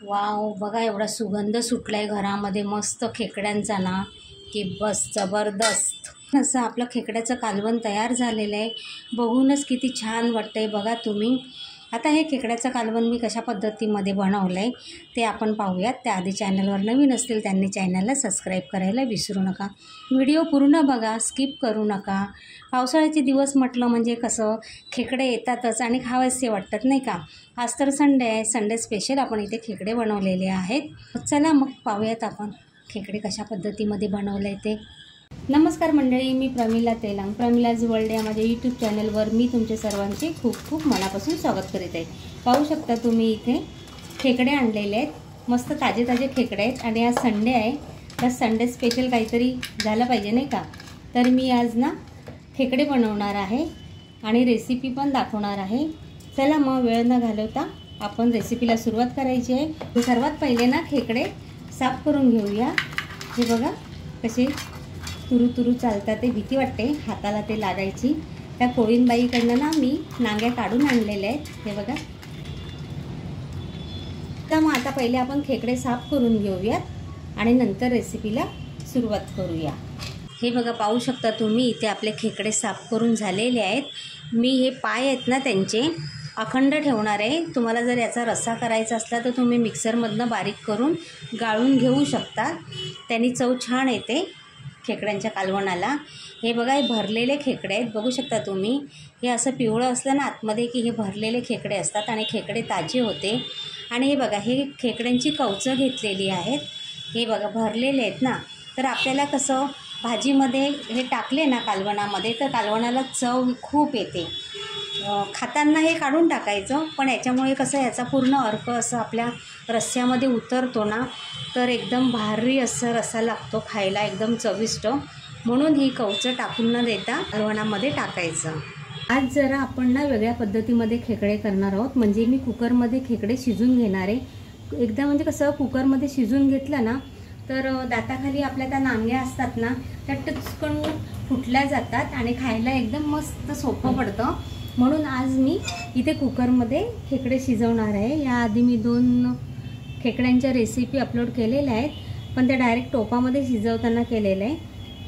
Wow, बघा एवढा सुगंध सुटलाय घरामध्ये मस्त खेकड्यांचा ना, की बस जबरदस्त असं आपलं खेकड्याचं कालवण तयार झालेलं आहे. बघूनच किती छान वाटतंय बघा तुम्ही. आता हे खेकड्याचं कालवण मी कशा पद्धतीमध्ये बनवलं आहे ते आपण पाहूयात. त्याआधी चॅनलवर नवीन असतील त्यांनी चॅनलला सबस्क्राईब करायला विसरू नका. व्हिडिओ पूर्ण बघा, स्किप करू नका. पावसाळ्याचे दिवस म्हटलं म्हणजे कसं खेकडे येतातच आणि खावेसे वाटतात नाही का. आज तर संडे आहे, संडे स्पेशल आपण इथे खेकडे बनवलेले आहेत. चला मग पाहूयात आपण खेकडे कशा पद्धतीमध्ये बनवले ते. नमस्कार मंडळी, मी प्रमिला तेलंग, प्रमिलाज वर्ल्ड या माझ्या यूट्यूब चॅनलवर मी तुमचे सर्वांचे खूप खूप मनापासून स्वागत करीत आहे. पाहू शकता तुम्ही इथे खेकडे आणलेले आहेत, मस्त ताजे ताजे खेकडे आहेत आणि आज संडे आहे तर संडे स्पेशल काहीतरी झालं पाहिजे नाही का. तर मी आज ना खेकडे बनवणार आहे आणि रेसिपी पण दाखवणार आहे. चला मग वेळ न घालवता आपण रेसिपीला सुरुवात करायची आहे. सर्वात पहिले ना खेकडे साफ करून घेऊया. हे बघा कसे तुरू तुरू चालतात, ते भीती वाटते हाताला ते लागायची. त्या कोळीनबाईकडनं ना मी नांग्या काढून आणलेल्या आहेत. हे बघा. तर मग आता पहिले आपण खेकडे साफ करून घेऊयात आणि नंतर रेसिपीला सुरुवात करूया. हे बघा पाहू शकता तुम्ही इथे आपले खेकडे साफ करून झालेले आहेत. मी हे पाय आहेत ना त्यांचे अखंड ठेवणार आहे. तुम्हाला जर याचा रस्सा करायचा असला तर तुम्ही मिक्सरमधनं बारीक करून गाळून घेऊ शकता, त्यांनी चव छान येते खेकड्यांच्या कालवणाला. हे बघा हे भरलेले खेकडे आहेत, बघू शकता तुम्ही. हे असं पिवळं असलं ना आतमध्ये की हे भरलेले खेकडे असतात आणि खेकडे ताजे होते. आणि हे बघा हे खेकड्यांची कवचं घेतलेली आहेत. हे बघा भरलेले आहेत ना, तर आपल्याला कसं भाजीमध्ये हे टाकले ना कालवणामध्ये तर कालवणाला चव खूप येते. खाताना हे काढून टाकायचं, पण याच्यामुळे कसं याचा पूर्ण अर्क असं आपल्या रस्स्यामध्ये उतरतो ना, तर एकदम भारी असं रस्सा लागतो खायला, एकदम चविष्ट. म्हणून ही कवचं टाकून न देता कालवणामध्ये टाकायचं. आज जरा आपण ना वेगळ्या पद्धतीमध्ये खेकडे करणार आहोत. म्हणजे मी कुकरमध्ये खेकडे शिजून घेणार आहे. एकदा म्हणजे कसं कुकरमध्ये शिजून घेतलं ना तर दाताखाली आपल्या त्या नांग्या असतात ना त्या टचकन फुटल्या जातात आणि खायला एकदम मस्त सोपं पडतं. म्हणून आज मी इथे कुकरमध्ये खेकडे शिजवणार आहे. याआधी मी 2 खेकड्यांच्या रेसिपी अपलोड केलेल्या आहेत, पण ते डायरेक्ट टोपामध्ये शिजवताना केलेलं आहे.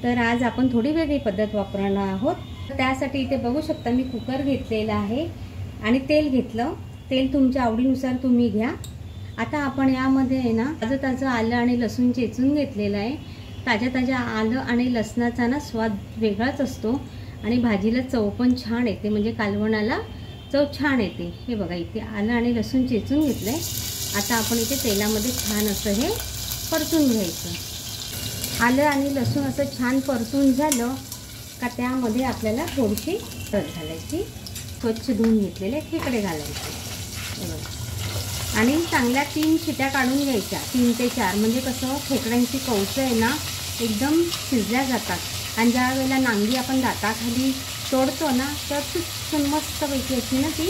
तर आज आपण थोडी वेगळी पद्धत वापरणार आहोत. त्यासाठी इथे बघू शकता मी कुकर घेतलेला आहे आणि तेल घेतलं. तेल तुमच्या आवडीनुसार तुम्ही घ्या. आता आपण यामध्ये आहे ना ताजं आलं आणि लसूण चेचून घेतलेलं आहे. ताज्या आलं आणि लसणाचा ना स्वाद वेगळाच असतो आणि भाजीला चव पण छान येते, म्हणजे कालवणाला चव छान येते. हे बघा इथे आलं आणि लसूण चेचून घेतलं आहे. आता आपण इथे तेलामध्ये छान असं हे परतून घ्यायचं. आलं आणि लसूण असं छान परतून झालं का त्यामध्ये आपल्याला थोडीशी हळद घालायची, स्वच्छ धुवून घेतलेले खेकडे घालायचे. हे बघा आणि चांगल्या 3 शिट्या काढून घ्यायच्या, 3 ते 4. म्हणजे कसं खेकड्यांची कवचं आहे ना एकदम शिजल्या जातात आणि ज्या वेळेला नांगी आपण दाताखाली तोडतो ना तर खूप मस्तपैकी अशी ना ती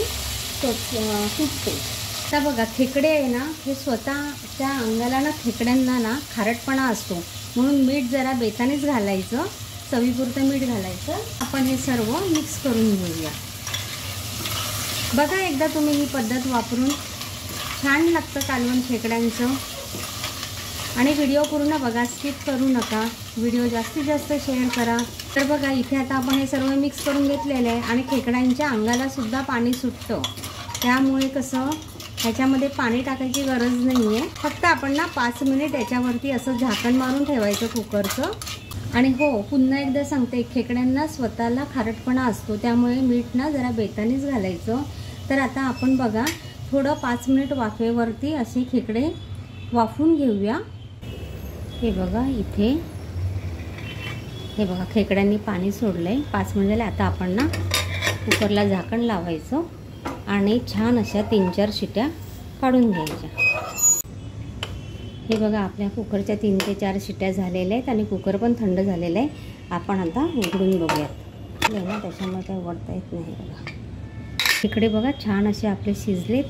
सुटते. आता बघा खेकडे आहे ना हे स्वतःच्या अंगाला ना खेकड्यांना ना खारटपणा असतो, म्हणून मीठ जरा बेतानेच घालायचं, चवीपुरतं मीठ घालायचं. आपण हे सर्व मिक्स करून घेऊया. बघा एकदा तुम्ही ही पद्धत वापरून, छान लागतं कालवण खेकड्यांचं. आणि व्हिडिओ पूर्ण बघा, स्किप करू नका. व्हिडिओ जास्तीत जास्त शेअर करा. तर बघा इथे आता आपण हे सर्व मिक्स करून घेतलेलं आहे आणि खेकड्यांच्या अंगाला सुद्धा पाणी सुटतं. त्यामुळे कसं ह्याच्यामध्ये पाणी टाकायची गरज नाही आहे. फक्त आपण ना 5 मिनिट याच्यावरती असं झाकण मारून ठेवायचं कुकरचं. आणि हो पुन्हा एकदा सांगते, खेकड्यांना स्वतःला खारटपणा असतो, त्यामुळे मीठ ना जरा बेतानेच घालायचं. तर आता आपण बघा थोडं 5 मिनिट वाफेवरती असे खेकडे वाफून घेऊया. हे बघा इथे हे बघा खेकड्यांनी पाणी सोडलं आहे. 5 मिनिट झाले. आता आपण ना कुकरला झाकण लावायचं आणि छान अशा 3-4 शिट्या काढून घ्यायच्या. हे बघा आपल्या कुकरच्या 3 ते 4 शिट्या झालेल्या आहेत आणि कुकर पण थंड झालेलं आहे. आपण आता उघडून बघूयात. ना त्याच्यामुळे काही वळता येत नाही. बघा इकडे बघा छान असे आपले शिजलेत.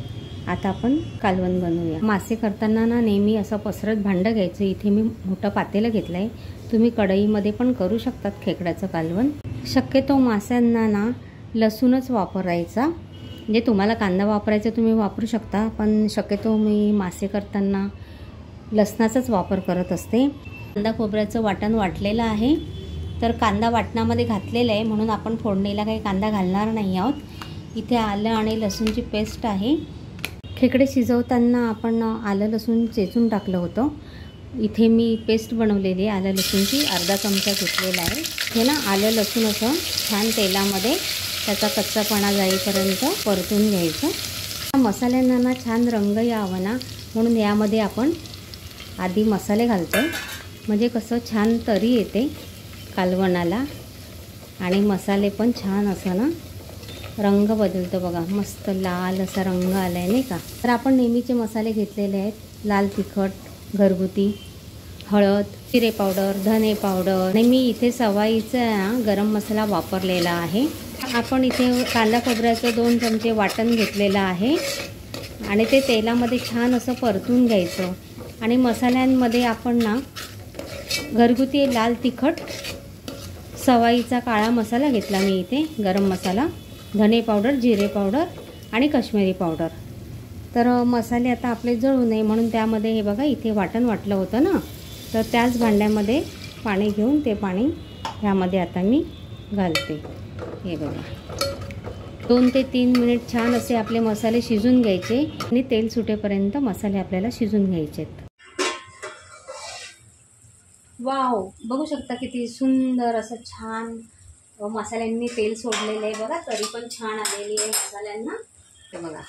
आता आपण कालवण बनवूया. मासे करताना ना नेहमी असं पसरत भांडं घ्यायचं. इथे मी मोठं पातेलं घेतलं आहे. तुम्ही कढईमध्ये पण करू शकतात खेकड्याचं कालवण. शक्यतो माशांना ना लसूणच वापरायचा म्हणजे तुम्हाला कांदा वापरायचा तुम्ही वापरू शकता, पण शक्यतो मी मासे करताना लसणाचाच वापर करत असते. कांदा खोबऱ्याचं वाटण वाटलेलं आहे, तर कांदा वाटणामध्ये घातलेला आहे म्हणून आपण फोडणीला काही कांदा घालणार नाही आहोत. इथे आलं आणि लसूणची पेस्ट आहे. खेकडे शिजवताना आपण आलं लसूण चेचून टाकलं होतं. इथे मी पेस्ट बनवलेली आहे आलं लसूणची, अर्धा चमचा घेतलेला आहे. हे ना आलं लसूण असं छान तेलामध्ये त्याचा कच्चापणा जाईपर्यंत परतून घ्यायचं. मसाल्यांना ना छान रंग यावा ना म्हणून यामध्ये आपण आधी मसाले घालतो, म्हणजे कसं छान तरी येते कालवणाला आणि मसाले पण छान असं ना रंग बदलतो बघा, मस्त लाल असा रंग आला आहे नाही का. तर आपण नेहमीचे मसाले घेतलेले आहेत, लाल तिखट, घरगुती, हळद, जिरे पावडर, धने पावडर आणि मी इथे सवाईचा गरम मसाला वापरलेला आहे. आपण इथे कांदा खोबऱ्याचं 2 चमचे वाटण घेतलेलं आहे आणि ते तेलामध्ये छान असं परतून घ्यायचं. आणि मसाल्यांमध्ये आपण ना घरगुती लाल तिखट, सवाईचा काळा मसाला घेतला मी इथे, गरम मसाला, धने पावडर, जिरे पावडर आणि काश्मीरी पावडर. तर मसाले आता आपले जळू नये म्हणून त्यामध्ये हे बघा इथे वाटण वाटलं होतं ना, तर त्याच भांड्यामध्ये पाणी घेऊन ते पाणी ह्यामध्ये आता मी घालते. हे बघा 2 ते 3 मिनिट छान असे आपले मसाले शिजून घ्यायचे आणि तेल सुटेपर्यंत मसाले आपल्याला शिजून घ्यायचे. वाव, बघू शकता किती सुंदर असं छान मसाल्यांनी तेल सोडलेलं आहे बघा, तरी पण छान आलेली आहे मसाल्यांना. ते बघा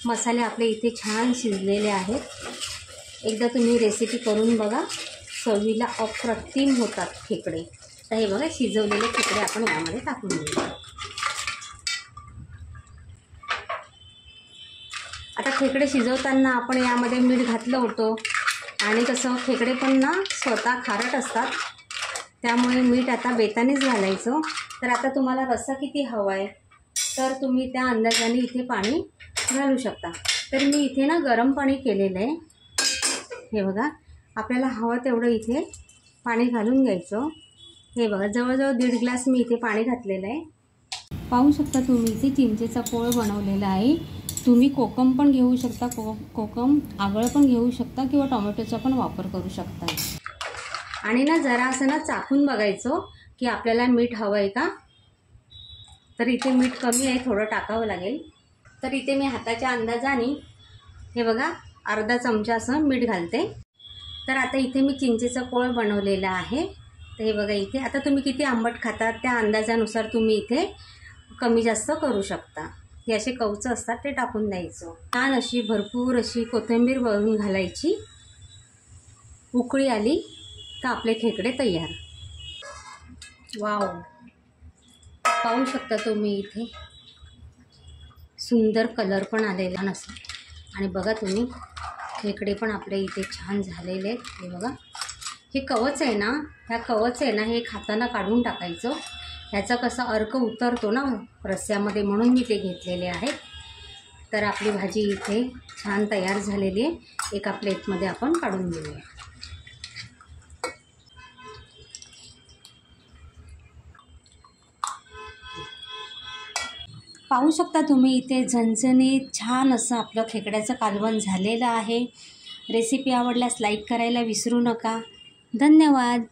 मसाले आपले इथे छान शिजलेले आहेत. एकदा तुम्ही रेसिपी करून बघा, चवीला अप्रतिम होतात खेकडे. तर हे बघा शिजवलेले खेकडे आपण यामध्ये टाकून घेऊया. आता खेकडे शिजवताना आपण यामध्ये मीठ घातलं होतं आणि कसं खेकडे पण ना स्वतः खारट असतात, त्यामुळे मीठ आता बेतानेच घालायचं. तर आता तुम्हाला रस्सा किती हवा आहे तर तुम्ही त्या अंदाजाने इथे पाणी घालू शकता. तर मी इथे ना गरम पाणी केलेलं आहे. हे बघा आपल्याला हवं तेवढं इथे पाणी घालून घ्यायचं. हे बघा जवळजवळ 1.5 ग्लास मी इथे पाणी घातलेलं आहे. पाहू शकता तुम्ही इथे चिंचेचा कोळ बनवलेला आहे. तुम्ही कोकम पण घेऊ शकता, कोकम आवळं पण घेऊ शकता किंवा टोमॅटोचा पण वापर करू शकता. आणि ना जरा असं ना चाखून बघायचं की आपल्याला मीठ हवं आहे का. तर इथे मीठ कमी आहे, थोडं टाकावं लागेल. तर इथे मी हाताच्या अंदाजाने हे बघा अर्धा चमचा असं मीठ घालते. तर आता इथे मी चिंचेचा कोळ बनवलेला आहे. तर हे बघा इथे आता तुम्ही किती आंबट खातात त्या अंदाजानुसार तुम्ही इथे कमी जास्त करू शकता. हे असे कवचं असतात ते टाकून द्यायचं. छान अशी भरपूर अशी कोथिंबीर वरून घालायची. उकळी आली तर आपले खेकडे तयार. वाव, पाहू शकता तुम्ही इथे सुंदर कलर पण आलेला नसेल. आणि बघा तुम्ही खेकडे पण आपले इथे छान झालेले आहेत. हे बघा हे कवच आहे ना, ह्या कवच आहे ना हे खाताना काढून टाकायचं. ह्याचा कसा अर्क उतरतो ना रस्स्यामध्ये म्हणून मी ते घेतलेले आहेत. तर आपली भाजी इथे छान तयार झालेली आहे. एका प्लेटमध्ये आपण काढून घेऊया. पाहू शकता तुम्ही इथे झणझणीत छान असं आपलं खेकड्याचं कालवण झालेलं आहे. रेसिपी आवडल्यास लाईक करायला विसरू नका. धन्यवाद.